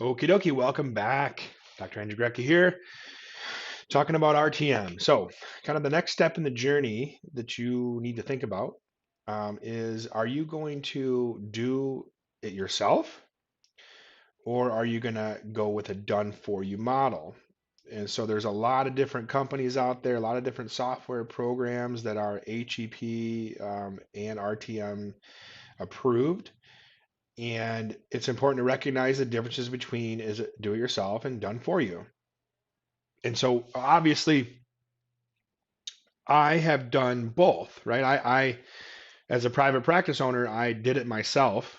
Okie dokie, welcome back. Dr. Andrew Gorecki here, talking about RTM. So, kind of the next step in the journey that you need to think about is are you going to do it yourself or are you going to go with a done for you model? And so, there's a lot of different companies out there, a lot of different software programs that are HEP and RTM approved. And it's important to recognize the differences between is it do it yourself and done for you. And so obviously I have done both, right? I as a private practice owner, I did it myself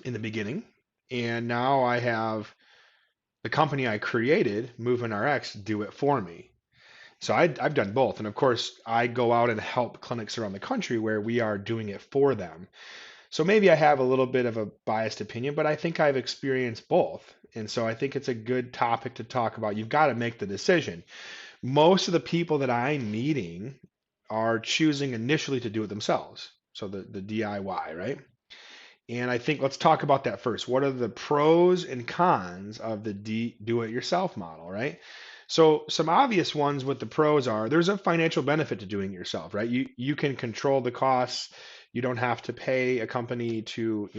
in the beginning. And now I have the company I created, MovementRX, do it for me. So I've done both. And of course, I go out and help clinics around the country where we are doing it for them. So maybe I have a little bit of a biased opinion, but I think I've experienced both. And so I think it's a good topic to talk about. You've got to make the decision. Most of the people that I'm meeting are choosing initially to do it themselves. So the DIY, right? And I think let's talk about that first. What are the pros and cons of the do it yourself model, right? So some obvious ones with the pros are there's a financial benefit to doing it yourself, right? You can control the costs. You don't have to pay a company to,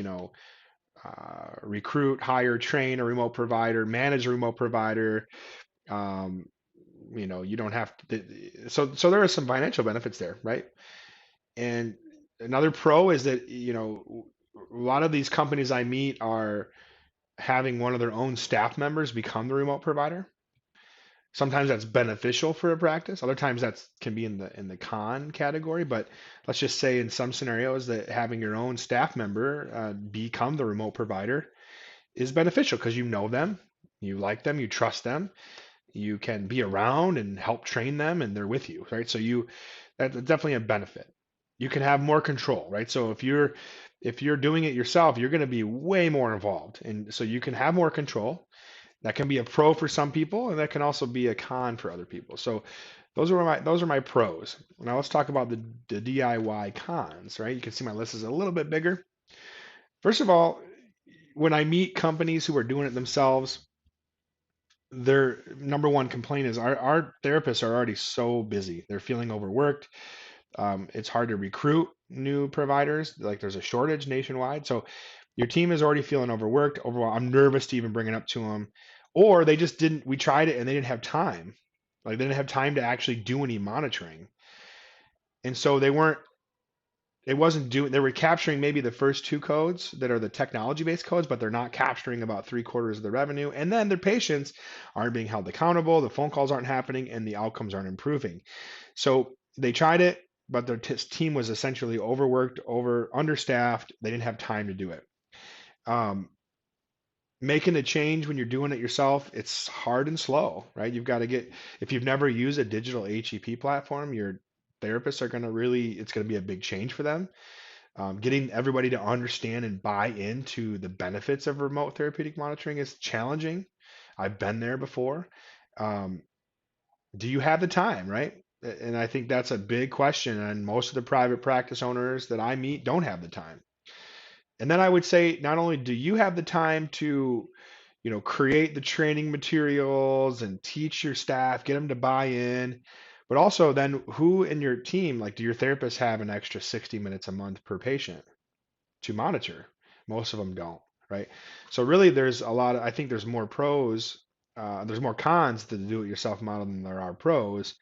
recruit, hire, train a remote provider, manage a remote provider. Um, you don't have to. So there are some financial benefits there, right? And another pro is that, a lot of these companies I meet are having one of their own staff members become the remote provider. Sometimes that's beneficial for a practice. Other times that can be in the con category. But let's just say in some scenarios that having your own staff member become the remote provider is beneficial because you know them, you like them, you trust them, you can be around and help train them, and they're with you, right? That's definitely a benefit. You can have more control, right? So if you're doing it yourself, you're going to be way more involved, and so you can have more control. That can be a pro for some people, and that can also be a con for other people. So those are my pros. Now let's talk about the DIY cons, right? You can see my list is a little bit bigger. First of all, when I meet companies who are doing it themselves, their number one complaint is our therapists are already so busy. They're feeling overworked. It's hard to recruit new providers. Like there's a shortage nationwide. So your team is already feeling overworked. Overall, I'm nervous to even bring it up to them. Or they just didn't, we tried it and they didn't have time. Like they didn't have time to actually do any monitoring. And so it wasn't doing, they were capturing maybe the first two codes that are the technology based codes, but they're not capturing about three-quarters of the revenue. And then their patients aren't being held accountable, the phone calls aren't happening, and the outcomes aren't improving. So they tried it, but their team was essentially overworked, understaffed. They didn't have time to do it. Um, Making a change when you're doing it yourself, it's hard and slow, right? You've got to if you've never used a digital HEP platform, your therapists are going to it's going to be a big change for them. Getting everybody to understand and buy into the benefits of remote therapeutic monitoring is challenging. I've been there before. Um, do you have the time, right? And I think that's a big question. And most of the private practice owners that I meet don't have the time. And then I would say, not only do you have the time to, create the training materials and teach your staff, get them to buy in, but also then who in your team, like, do your therapists have an extra 60 minutes a month per patient to monitor? Most of them don't, right? So really, I think there's more pros, there's more cons to the do-it-yourself model than there are pros.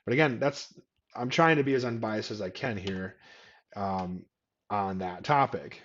But again, I'm trying to be as unbiased as I can here um, on that topic.